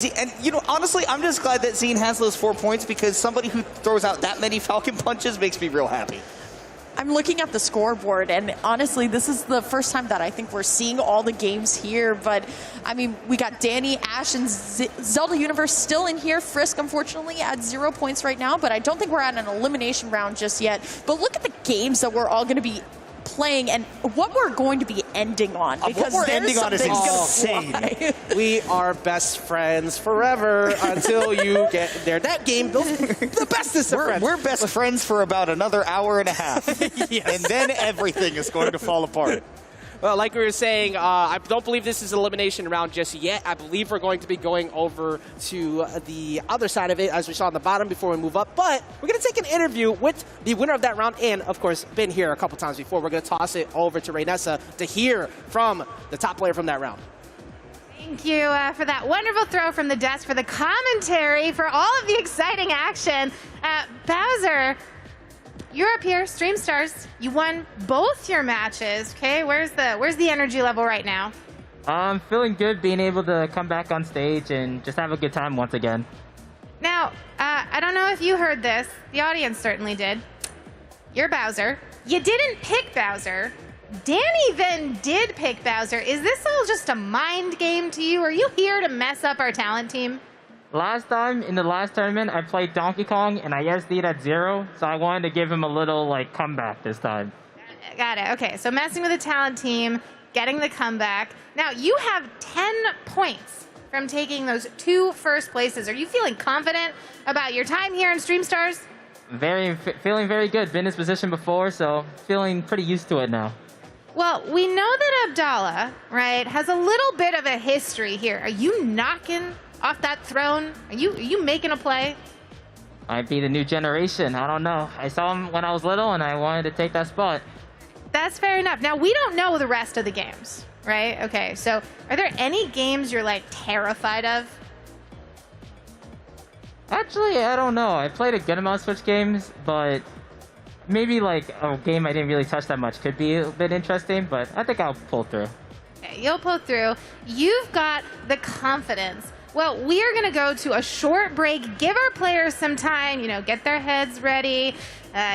And, you know, honestly, I'm just glad that Zine has those 4 points because somebody who throws out that many Falcon punches makes me real happy. I'm looking at the scoreboard, and honestly, this is the first time that I think we're seeing all the games here. But, I mean, we got Danny, Ash, and Zelda Universe still in here. Frisk, unfortunately, at 0 points right now, but I don't think we're at an elimination round just yet. But look at the games that we're all going to be playing and what we're going to be ending on, because what we're ending on is insane. We are best friends forever until you get there. That game, the bestest of friends. We're best friends for about another hour and a half. Yes. And then everything is going to fall apart. Well, like we were saying, I don't believe this is an elimination round just yet. I believe we're going to be going over to the other side of it, as we saw on the bottom before we move up. But we're going to take an interview with the winner of that round and, of course, been here a couple times before. We're going to toss it over to Raynessa to hear from the top player from that round. Thank you for that wonderful throw from the desk, for the commentary, for all of the exciting action. Bowser, you're up here, Stream Stars. You won both your matches. Okay, where's the energy level right now? I'm feeling good being able to come back on stage and just have a good time once again. Now, I don't know if you heard this. The audience certainly did. You're Bowser. You didn't pick Bowser. Danny then did pick Bowser. Is this all just a mind game to you? Are you here to mess up our talent team? Last time, in the last tournament, I played Donkey Kong and I SD'd at 0, so I wanted to give him a little, like, comeback this time. Got it. Okay, so messing with the talent team, getting the comeback. Now, you have 10 points from taking those 2 first places. Are you feeling confident about your time here in Stream Stars? Feeling very good. Been in this position before, so feeling pretty used to it now. Well, we know that Abdallah, right, has a little bit of a history here. Are you knocking off that throne? Are you making a play? Might be the new generation. I don't know. I saw him when I was little, and I wanted to take that spot. That's fair enough. Now, we don't know the rest of the games, right? Okay, so are there any games you're, like, terrified of? Actually, I don't know. I played a good amount of Switch games, but maybe, like, a game I didn't really touch that much could be a bit interesting, but I think I'll pull through. Okay, you'll pull through. You've got the confidence. Well, we are going to go to a short break, give our players some time, you know, get their heads ready.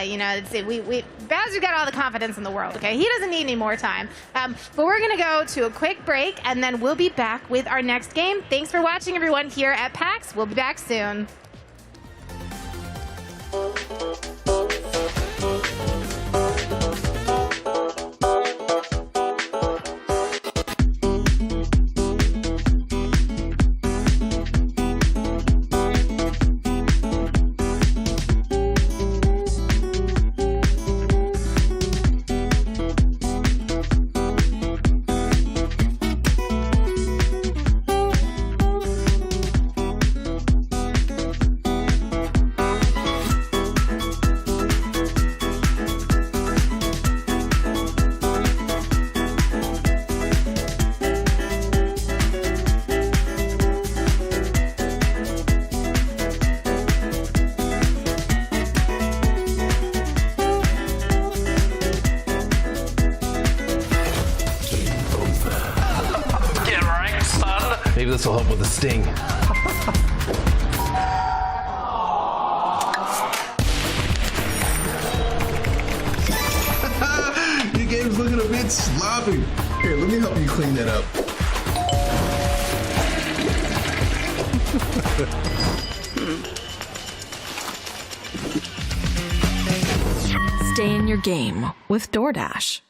You know, Bowser's got all the confidence in the world, okay? He doesn't need any more time. But we're going to go to a quick break, and then we'll be back with our next game. Thanks for watching, everyone, here at PAX. We'll be back soon. Maybe this will help with the sting. Your game's looking a bit sloppy. Here, let me help you clean that up. Stay in your game with DoorDash.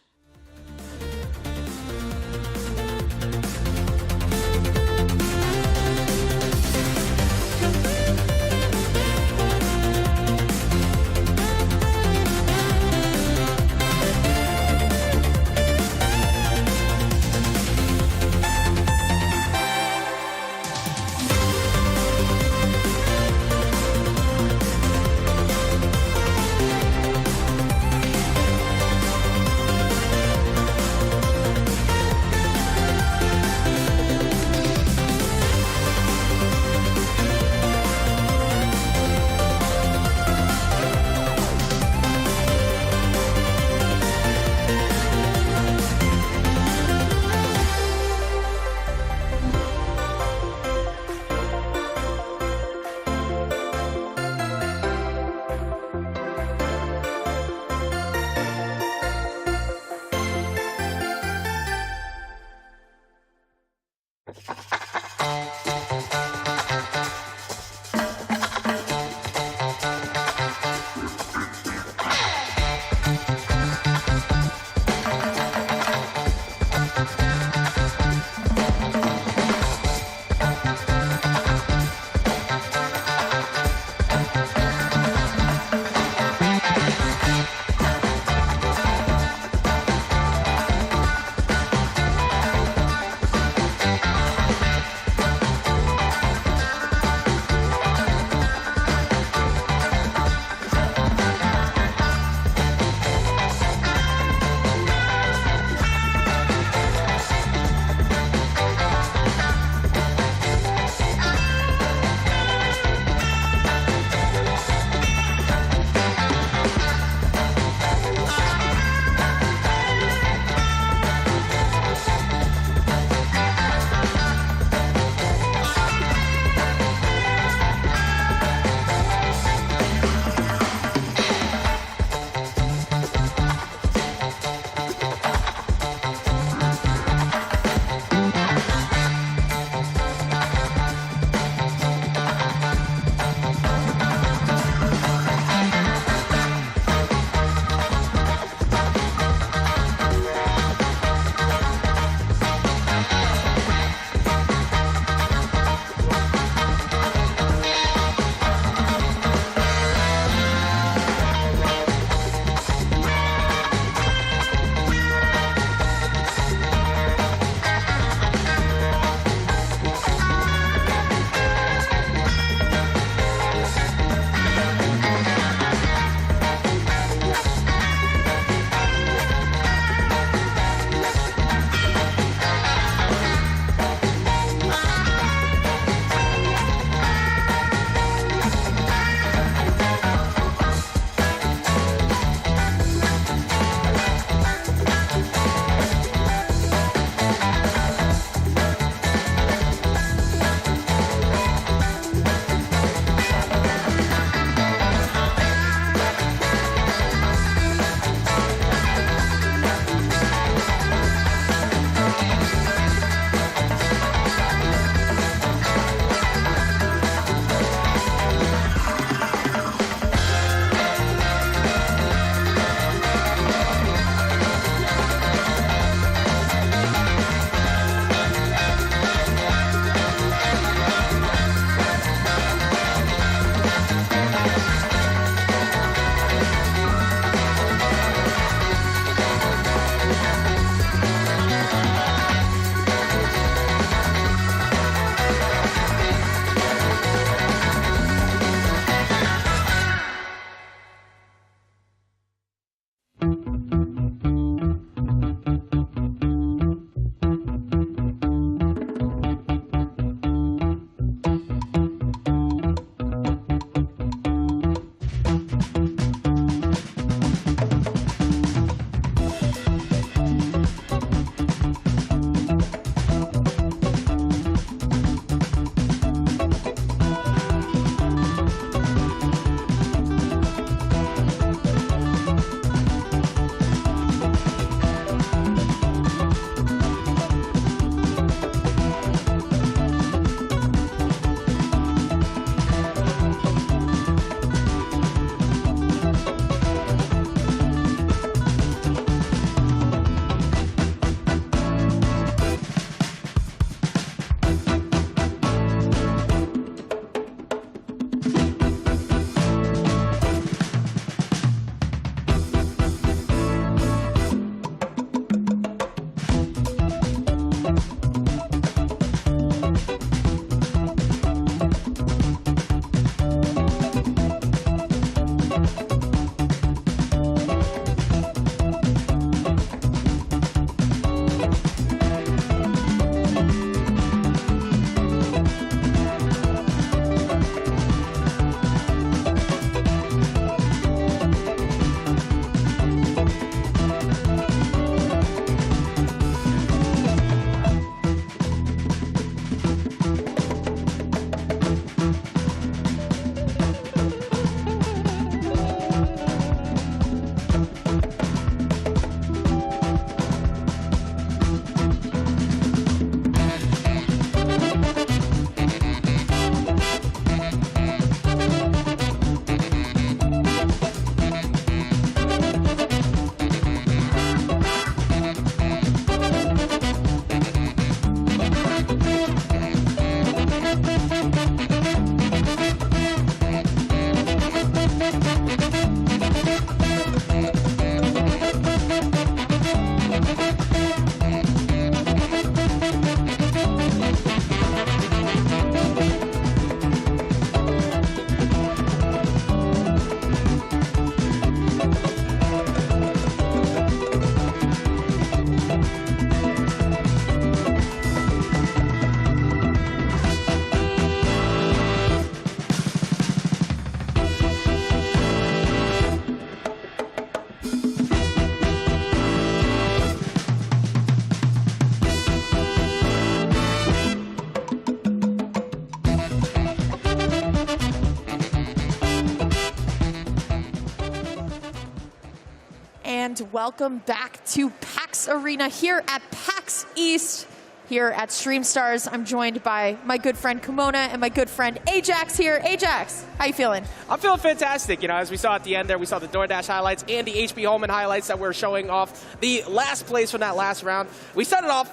welcome back to PAX Arena here at PAX East here at StreamStars. I'm joined by my good friend Kimona and my good friend Ajax here. Ajax, how you feeling? I'm feeling fantastic. You know, as we saw at the end there, we saw the DoorDash highlights and the HB Holman highlights that were showing off the last place from that last round. We started off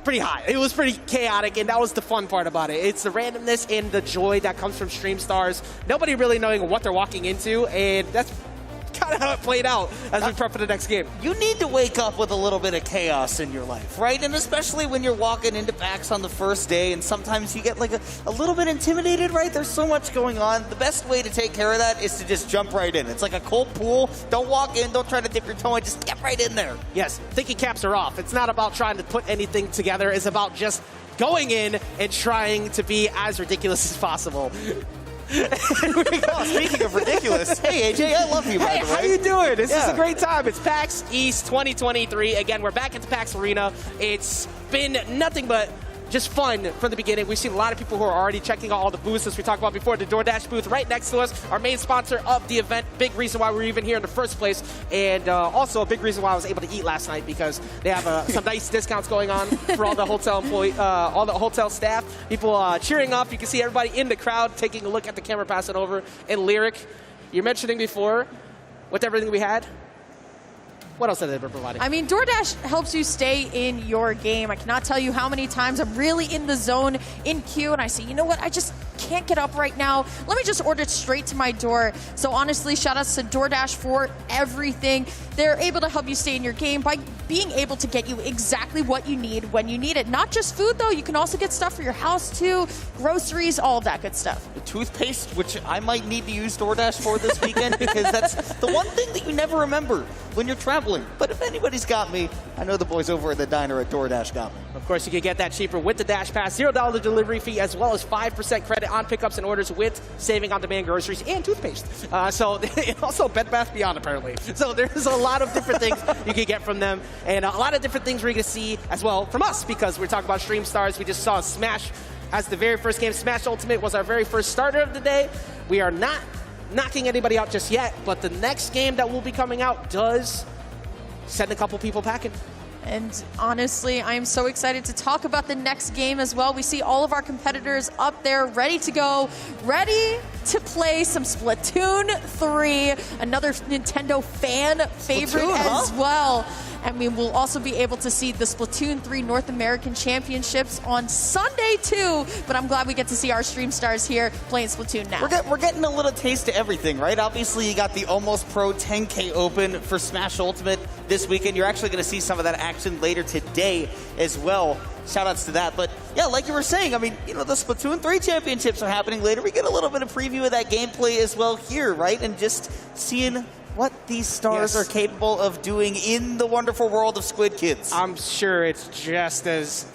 pretty high. It was pretty chaotic, and that was the fun part about it. It's the randomness and the joy that comes from StreamStars. Nobody really knowing what they're walking into, and that's kind of how it played out as we prep for the next game. You need to wake up with a little bit of chaos in your life, right? And especially when you're walking into PAX on the first day, and sometimes you get like a little bit intimidated, right? There's so much going on. The best way to take care of that is to just jump right in. It's like a cold pool. Don't walk in. Don't try to dip your toe in. Just get right in there. Yes, thinking caps are off. It's not about trying to put anything together. It's about just going in and trying to be as ridiculous as possible. Oh, speaking of ridiculous, hey AJ, I love you, by Hey, the way. how you doing? This is Yeah. a great time. It's PAX East 2023. Again, we're back at the PAX Arena. It's been nothing but just fun from the beginning. We've seen a lot of people who are already checking out all the booths, as we talked about before. The DoorDash booth right next to us, our main sponsor of the event. Big reason why we're even here in the first place, and also a big reason why I was able to eat last night, because they have some nice discounts going on for all the hotel all the hotel staff. People cheering up. You can see everybody in the crowd taking a look at the camera, passing over. And Lyric, you're mentioning before, with everything we had, what else have they been providing? I mean, DoorDash helps you stay in your game. I cannot tell you how many times I'm really in the zone in queue and I say, you know what, I just can't get up right now. Let me just order it straight to my door. So honestly, shout outs to DoorDash for everything. They're able to help you stay in your game by being able to get you exactly what you need when you need it. Not just food though, you can also get stuff for your house too, groceries, all of that good stuff. The toothpaste, which I might need to use DoorDash for this weekend, because that's the one thing that you never remember when you're traveling. But if anybody's got me, I know the boys over at the diner at DoorDash got me. Of course, you can get that cheaper with the Dash Pass, $0 delivery fee, as well as 5% credit on pickups and orders with saving on-demand groceries and toothpaste. So also Bed Bath Beyond, apparently. So there's a lot of different things you can get from them, and a lot of different things we're going to see as well from us, because we're talking about StreamStars. We just saw Smash as the very first game. Smash Ultimate was our very first starter of the day. We are not knocking anybody out just yet, but the next game that will be coming out does send a couple people packing. And honestly, I am so excited to talk about the next game as well. We see all of our competitors up there ready to go, ready to play some Splatoon 3, another Nintendo fan favorite Splatoon, huh? as well. And we will also be able to see the Splatoon 3 North American Championships on Sunday too. But I'm glad we get to see our StreamStars here playing Splatoon now. We're getting a little taste of everything, right? Obviously, you got the Almost Pro 10K Open for Smash Ultimate this weekend. You're actually going to see some of that action later today as well. Shout-outs to that. But, yeah, like you were saying, I mean, you know, the Splatoon 3 Championships are happening later. We get a little bit of preview of that gameplay as well here, right? And just seeing what these stars Yes. are capable of doing in the wonderful world of Squid Kids. I'm sure it's just as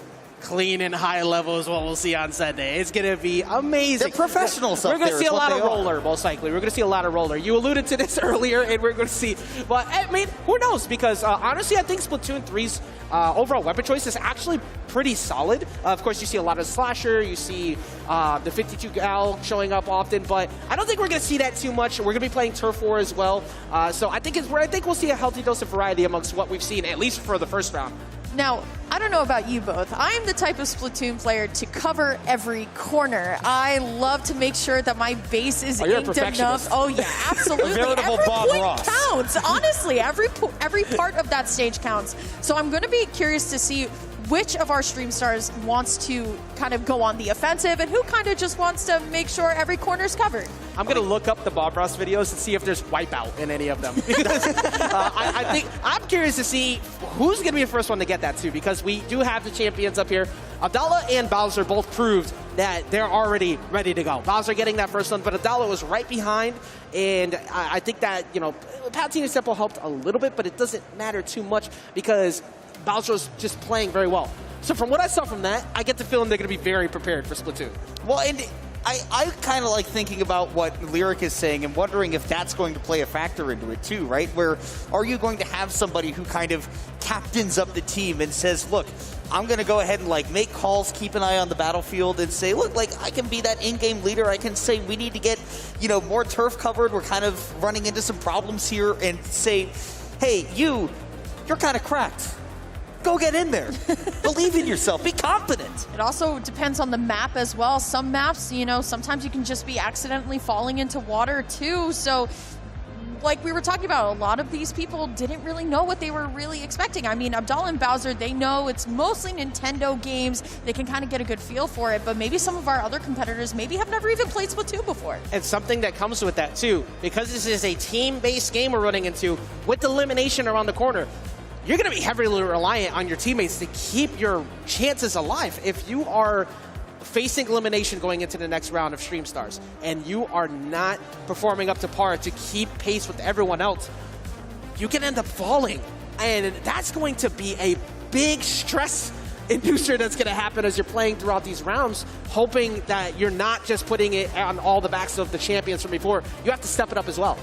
clean and high level as what we'll see on Sunday. It's going to be amazing. They're professionals up We're going to there see is a what lot of they are. roller, most likely. We're going to see a lot of roller. You alluded to this earlier, and we're going to see. But, I mean, who knows? Because, honestly, I think Splatoon 3's overall weapon choice is actually pretty solid. Of course, you see a lot of Slasher. You see the 52 Gal showing up often. But I don't think we're going to see that too much. We're going to be playing Turf War as well. So I think we'll see a healthy dose of variety amongst what we've seen, at least for the first round. Now, I don't know about you both. I'm the type of Splatoon player to cover every corner. I love to make sure that my base is you're a inked perfectionist. enough. Oh yeah, absolutely. A veritable every Bob point Ross. counts. Honestly, every part of that stage counts. So I'm going to be curious to see which of our StreamStars wants to kind of go on the offensive and who kind of just wants to make sure every corner is covered. I'm going to look up the Bob Ross videos and see if there's Wipeout in any of them. I think I'm curious to see who's going to be the first one to get that too, because we do have the champions up here. Abdallah and Bowser both proved that they're already ready to go. Bowser getting that first one, but Abdallah was right behind, and I think that, you know, Palutena Simple helped a little bit, but it doesn't matter too much because Bowser's just playing very well. So from what I saw from that, I get the feeling they're going to be very prepared for Splatoon. Well, and I kind of like thinking about what Lyric is saying and wondering if that's going to play a factor into it too, right? Where are you going to have somebody who kind of captains up the team and says, look, I'm going to go ahead and like make calls, keep an eye on the battlefield and say, look, like I can be that in-game leader. I can say we need to get, you know, more turf covered. We're kind of running into some problems here and say, hey, you're kind of cracked. Go get in there. Believe in yourself. Be confident. It also depends on the map as well. Some maps, you know, sometimes you can just be accidentally falling into water too. So, like we were talking about, a lot of these people didn't really know what they were really expecting. I mean, Abdallah and Bowser, they know it's mostly Nintendo games. They can kind of get a good feel for it, but maybe some of our other competitors maybe have never even played Splatoon before. And something that comes with that too, because this is a team-based game we're running into, with elimination around the corner, you're going to be heavily reliant on your teammates to keep your chances alive. If you are facing elimination going into the next round of Stream Stars, and you are not performing up to par to keep pace with everyone else, you can end up falling. And that's going to be a big stress inducer that's going to happen as you're playing throughout these rounds, hoping that you're not just putting it on all the backs of the champions from before. You have to step it up as well.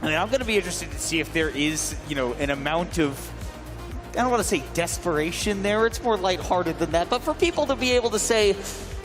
I mean, I'm going to be interested to see if there is, you know, an amount of, I don't want to say desperation there. It's more lighthearted than that. But for people to be able to say,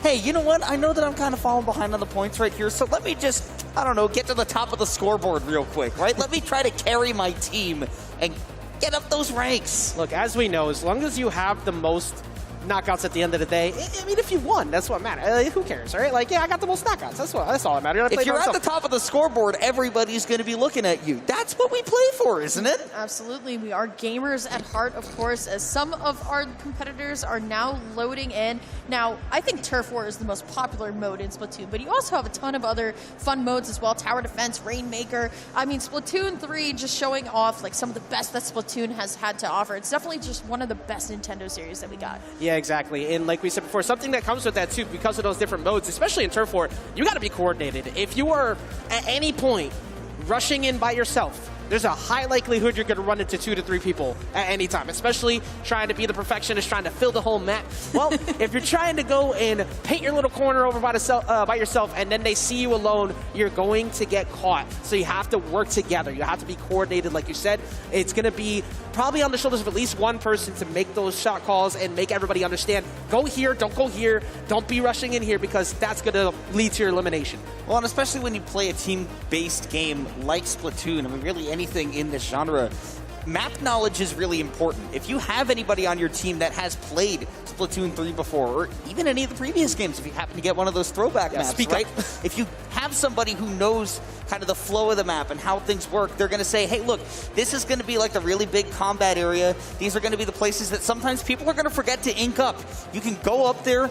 hey, you know what? I know that I'm kind of falling behind on the points right here, so let me just, I don't know, get to the top of the scoreboard real quick, right? Let me try to carry my team and get up those ranks. Look, as we know, as long as you have the most knockouts at the end of the day, I mean, if you won, that's what matters. Who cares, right? Like, yeah, I got the most knockouts. That's all that matters. If you're at the top of the scoreboard, everybody's going to be looking at you. That's what we play for, isn't it? Absolutely. We are gamers at heart, of course, as some of our competitors are now loading in. Now, I think Turf War is the most popular mode in Splatoon, but you also have a ton of other fun modes as well. Tower Defense, Rainmaker. I mean, Splatoon 3 just showing off like some of the best that Splatoon has had to offer. It's definitely just one of the best Nintendo series that we got. Yeah, exactly. And like we said before, something that comes with that too, because of those different modes, especially in Turf War, you got to be coordinated. If you are at any point rushing in by yourself, there's a high likelihood you're going to run into 2 to 3 people at any time, especially trying to be the perfectionist, trying to fill the whole map. Well, if you're trying to go and paint your little corner over by yourself and then they see you alone, you're going to get caught. So you have to work together. You have to be coordinated, like you said. It's going to be probably on the shoulders of at least one person to make those shot calls and make everybody understand, go here, don't go here, don't be rushing in here, because that's going to lead to your elimination. Well, and especially when you play a team-based game like Splatoon, I mean, really anything in this genre, map knowledge is really important. If you have anybody on your team that has played Splatoon 3 before, or even any of the previous games, if you happen to get one of those throwback maps, right? If you have somebody who knows kind of the flow of the map and how things work, they're going to say, hey, look, this is going to be like the really big combat area. These are going to be the places that sometimes people are going to forget to ink up. You can go up there,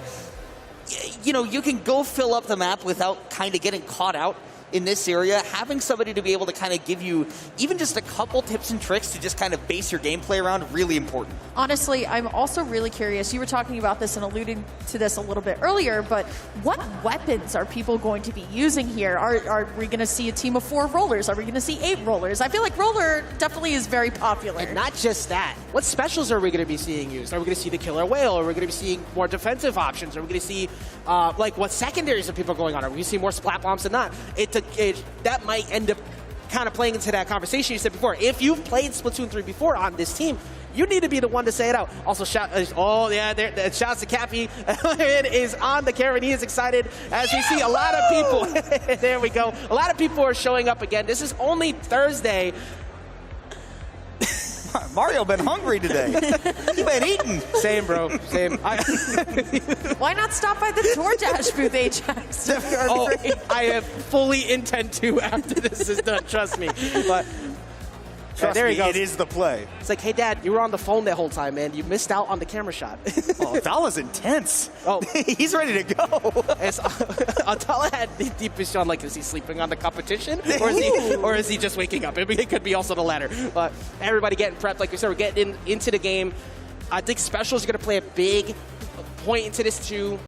you know, you can go fill up the map without kind of getting caught out in this area. Having somebody to be able to kind of give you even just a couple tips and tricks to just kind of base your gameplay around, really important. Honestly, I'm also really curious. You were talking about this and alluding to this a little bit earlier, but what weapons are people going to be using here? Are we going to see a team of 4 rollers? Are we going to see 8 rollers? I feel like roller definitely is very popular. And not just that. What specials are we going to be seeing used? Are we going to see the killer whale? Are we going to be seeing more defensive options? Are we going to see like what secondaries are people going on? Are we going to see more splat bombs than not? That might end up kind of playing into that conversation you said before. If you've played Splatoon 3 before on this team, you need to be the one to say it out. Also, shouts to Cappy. It is on the camera, and he is excited as we see a lot of people. There we go. A lot of people are showing up again. This is only Thursday. Mario been hungry today. You've been eating. Same, bro. Same. Why not stop by the DoorDash booth, Ajax? I have fully intend to after this is done. Trust me. But there he goes. It is the play. It's like, hey, Dad, you were on the phone that whole time, man. You missed out on the camera shot. Oh, that was intense. Oh, he's ready to go. Atala had the deepest shot. Like, is he sleeping on the competition, or is he just waking up? It could be also the latter. But everybody getting prepped, like we said, we're getting into the game. I think specials are going to play a big point into this too.